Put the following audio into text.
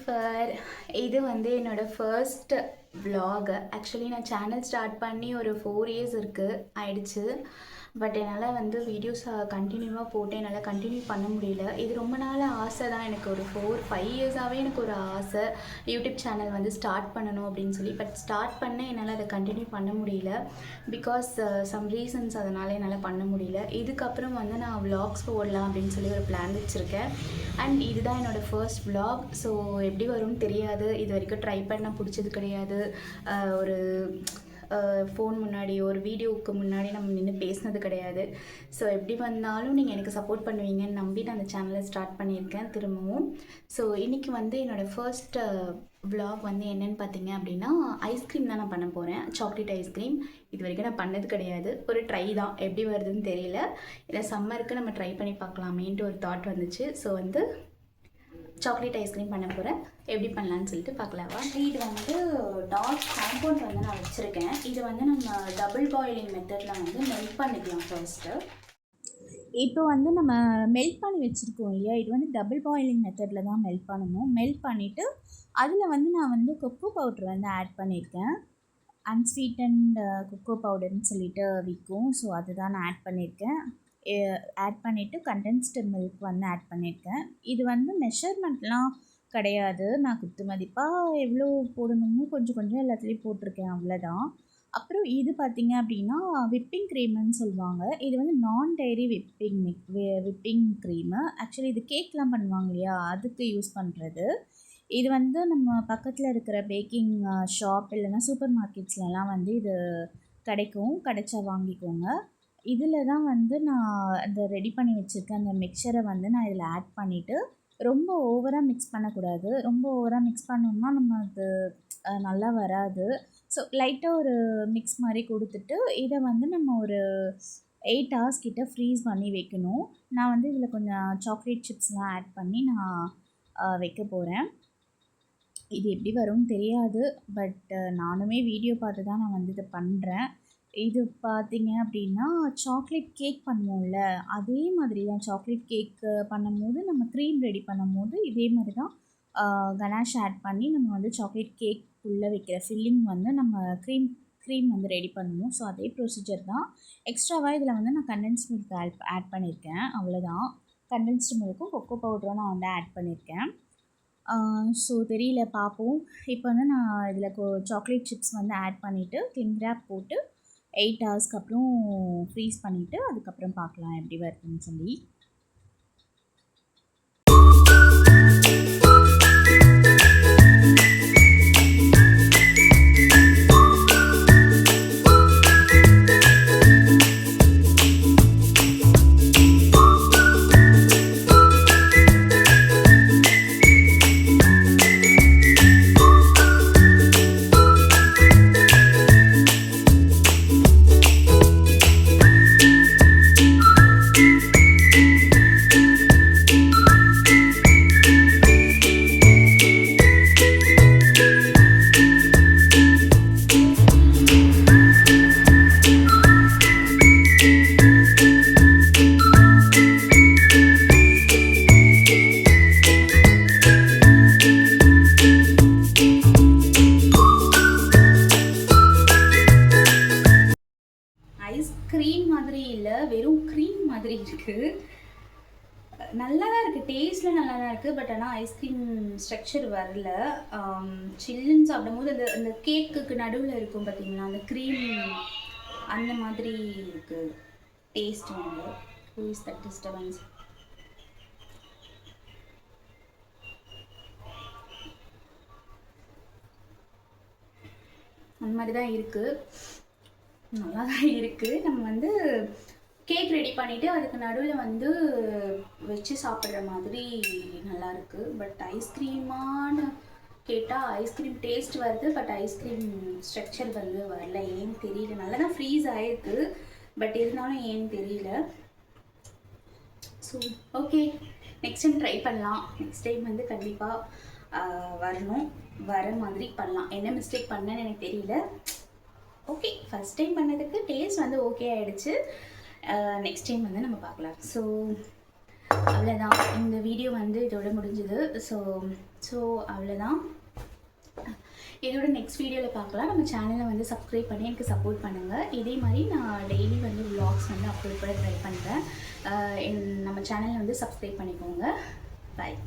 Lucifer. இது வந்து என்னோடய ஃபர்ஸ்ட் vlog. ஆக்சுவலி நான் சேனல் ஸ்டார்ட் பண்ணி ஒரு 4 இயர்ஸ் ஆயிடுச்சு. பட் என்னால் வந்து வீடியோஸ் கண்டினியூவாக போட்டு என்னால் கண்டினியூ பண்ண முடியல. இது ரொம்ப நாள் ஆசை தான், எனக்கு ஒரு 4-5 இயர்ஸாகவே எனக்கு ஒரு ஆசை யூடியூப் சேனல் வந்து ஸ்டார்ட் பண்ணணும் அப்படின்னு சொல்லி. பட் ஸ்டார்ட் பண்ண என்னால் அதை கண்டினியூ பண்ண முடியல. பிகாஸ் சம் ரீசன்ஸ் அதனால் என்னால் பண்ண முடியல. இதுக்கப்புறம் வந்து நான் விலாக்ஸ் போடலாம் அப்படின்னு சொல்லி ஒரு பிளான் வச்சுருக்கேன். அண்ட் இதுதான் என்னோடய ஃபர்ஸ்ட் vlog. ஸோ எப்படி வரும்னு தெரியாது. இது வரைக்கும் ட்ரை பண்ண பிடிச்சது கிடையாது. ஒரு ஃபோன் முன்னாடி ஒரு வீடியோவுக்கு முன்னாடி நம்ம நின்று பேசினது கிடையாது. ஸோ எப்படி வந்தாலும் நீங்கள் எனக்கு சப்போர்ட் பண்ணுவீங்கன்னு நம்பி நான் அந்த சேனலை ஸ்டார்ட் பண்ணியிருக்கேன் திரும்பவும். ஸோ இன்றைக்கி வந்து என்னோடய ஃபர்ஸ்ட் vlog வந்து என்னென்னு பார்த்தீங்க அப்படின்னா, ஐஸ்கிரீம் தான் நான் பண்ண போகிறேன். Chocolate ice cream. இது வரைக்கும் நான் பண்ணது கிடையாது. ஒரு ட்ரை தான், எப்படி வருதுன்னு தெரியல. இல்லை சம்மருக்கு நம்ம ட்ரை பண்ணி பார்க்கலாமேன்ட்டு ஒரு தாட் வந்துச்சு. ஸோ வந்து சாக்லேட் ஐஸ்கிரீம் பண்ண போகிறேன். எப்படி பண்ணலான்னு சொல்லிட்டு பார்க்கலாவா. இது வந்து டார்க் காம்பவுண்ட் வந்து நான் வச்சுருக்கேன். இது வந்து நம்ம டபுள் பாயிலிங் மெத்தடில் வந்து மெல்ட் பண்ணிக்கலாம் ஃபர்ஸ்ட்டு. இப்போ வந்து நம்ம மெல்ட் பண்ணி வச்சுருக்கோம் இல்லையா, இது வந்து டபுள் பாயிலிங் மெத்தடில் தான் மெல்ட் பண்ணணும். மெல்ட் பண்ணிவிட்டு அதில் வந்து நான் வந்து கொக்கோ பவுட்ரு வந்து ஆட் பண்ணியிருக்கேன். அன்ஸ்வீட்டன்ட் கொக்கோ பவுடர்னு சொல்லிட்டு விற்கும். ஸோ அதுதான் நான் ஆட் பண்ணியிருக்கேன். ஆட் பண்ணிவிட்டு கண்டென்ஸ்டு மில்க் வந்து ஆட் பண்ணியிருக்கேன். இது வந்து மெஷர்மெண்ட்லாம் கிடையாது. நான் குத்து மதிப்பாக எவ்வளோ போடணுமோ கொஞ்சம் கொஞ்சம் எல்லாத்துலேயும் போட்டிருக்கேன், அவ்வளோதான். அப்புறம் இது பார்த்திங்க அப்படின்னா விப்பிங் க்ரீமுன்னு சொல்லுவாங்க. இது வந்து நான் டைரி விப்பிங் க்ரீமு. ஆக்சுவலி இது கேக்லாம் பண்ணுவாங்க இல்லையா, அதுக்கு யூஸ் பண்ணுறது. இது வந்து நம்ம பக்கத்தில் இருக்கிற பேக்கிங் ஷாப் இல்லைன்னா சூப்பர் மார்க்கெட்ஸ்லலாம் வந்து இது கிடைச்சா வாங்கிக்கோங்க. இதில் தான் வந்து நான் அந்த ரெடி பண்ணி வச்சுருக்கேன் அந்த மிக்சரை வந்து நான் இதில் ஆட் பண்ணிவிட்டு, ரொம்ப ஓவராக மிக்ஸ் பண்ணக்கூடாது. ரொம்ப ஓவராக மிக்ஸ் பண்ணோம்னா நம்ம அது நல்லா வராது. ஸோ லைட்டாக ஒரு மிக்ஸ் மாதிரி கொடுத்துட்டு இதை வந்து நம்ம ஒரு 8 hours கிட்ட ஃப்ரீஸ் பண்ணி வைக்கணும். நான் வந்து இதில் கொஞ்சம் சாக்லேட் சிப்ஸ்லாம் ஆட் பண்ணி நான் வைக்க போகிறேன். இது எப்படி வரும்னு தெரியாது. பட் நானுமே வீடியோ பார்த்து தான் நான் வந்து இதை பண்ணுறேன். இது பார்த்திங்க அப்படின்னா சாக்லேட் கேக் பண்ணுவோம்ல, அதே மாதிரி தான். சாக்லேட் கேக் பண்ணும்போது நம்ம க்ரீம் ரெடி பண்ணும்போது இதே மாதிரி தான் கனாஷ் ஆட் பண்ணி நம்ம வந்து சாக்லேட் கேக்குள்ளே வைக்கிற ஃபில்லிங் வந்து நம்ம க்ரீம் வந்து ரெடி பண்ணுவோம். ஸோ அதே ப்ரொசீஜர் தான். எக்ஸ்ட்ராவாக இதில் வந்து நான் கண்டென்ஸ்டு மில்க் ஆட் பண்ணியிருக்கேன், அவ்வளோதான். கண்டென்ஸ்டு மில்க்கும் கொக்கோ பவுடரும் நான் வந்து ஆட் பண்ணியிருக்கேன். ஸோ தெரியல, பார்ப்போம். இப்போ வந்து நான் இதில் சாக்லேட் சிப்ஸ் வந்து ஆட் பண்ணிவிட்டு கிளிங் ரேப் போட்டு 8 ஹவர்ஸ்க்கு அப்புறம் ஃப்ரீஸ் பண்ணிவிட்டு அதுக்கப்புறம் பார்க்கலாம் எப்படி வருதுன்னு சொல்லி. ஐஸ்கிரீம் மாதிரி இல்லை, வெறும் க்ரீம் மாதிரி இருக்குது. நல்லா தான் இருக்குது, டேஸ்ட்டில் நல்லா தான் இருக்குது. பட் ஆனால் ஐஸ்கிரீம் ஸ்ட்ரக்சர் வரல. சில்லுன்னு சாப்பிடும்போது அந்த கேக்குக்கு நடுவில் இருக்கும் பார்த்தீங்களா, அந்த க்ரீம் அந்த மாதிரி இருக்குது டேஸ்ட். வந்து ஹூ இஸ் தட் டிஸ்டர்பன்ஸ்? அந்த மாதிரி தான் இருக்குது, நல்லா தான் இருக்குது. நம்ம வந்து கேக் ரெடி பண்ணிவிட்டு அதுக்கு நடுவில் வந்து வச்சு சாப்பிட்ற மாதிரி நல்லாயிருக்கு. பட் ஐஸ்கிரீமானு கேட்டால் ஐஸ்கிரீம் டேஸ்ட் வருது, பட் ஐஸ்கிரீம் ஸ்ட்ரக்சர் வந்து வரல. ஏன்னு தெரியல. நல்லா தான் ஃப்ரீஸ் ஆகிருக்கு, பட் இருந்தாலும் ஏன்னு தெரியல. So okay, next time try பண்ணலாம். நெக்ஸ்ட் டைம் வந்து கண்டிப்பாக வர மாதிரி பண்ணலாம். என்ன மிஸ்டேக் பண்ணேன்னு எனக்கு தெரியல. ஓகே, ஃபஸ்ட் டைம் பண்ணதுக்கு டேஸ்ட் வந்து ஓகே ஆகிடுச்சு. நெக்ஸ்ட் டைம் வந்து நம்ம பார்க்கலாம். ஸோ அவ்வளோதான், இந்த வீடியோ வந்து இதோட முடிஞ்சுது. ஸோ அவ்வளோதான். இதோட நெக்ஸ்ட் வீடியோவில் பார்க்கலாம். நம்ம சேனலை வந்து சப்ஸ்கிரைப் பண்ணி எனக்கு சப்போர்ட் பண்ணுங்கள். இதே மாதிரி நான் டெய்லி வந்து vlogs வந்து அப்லோட் பண்ண ட்ரை பண்ணுறேன். நம்ம சேனலை வந்து சப்ஸ்கிரைப் பண்ணிக்கோங்க. பாய்.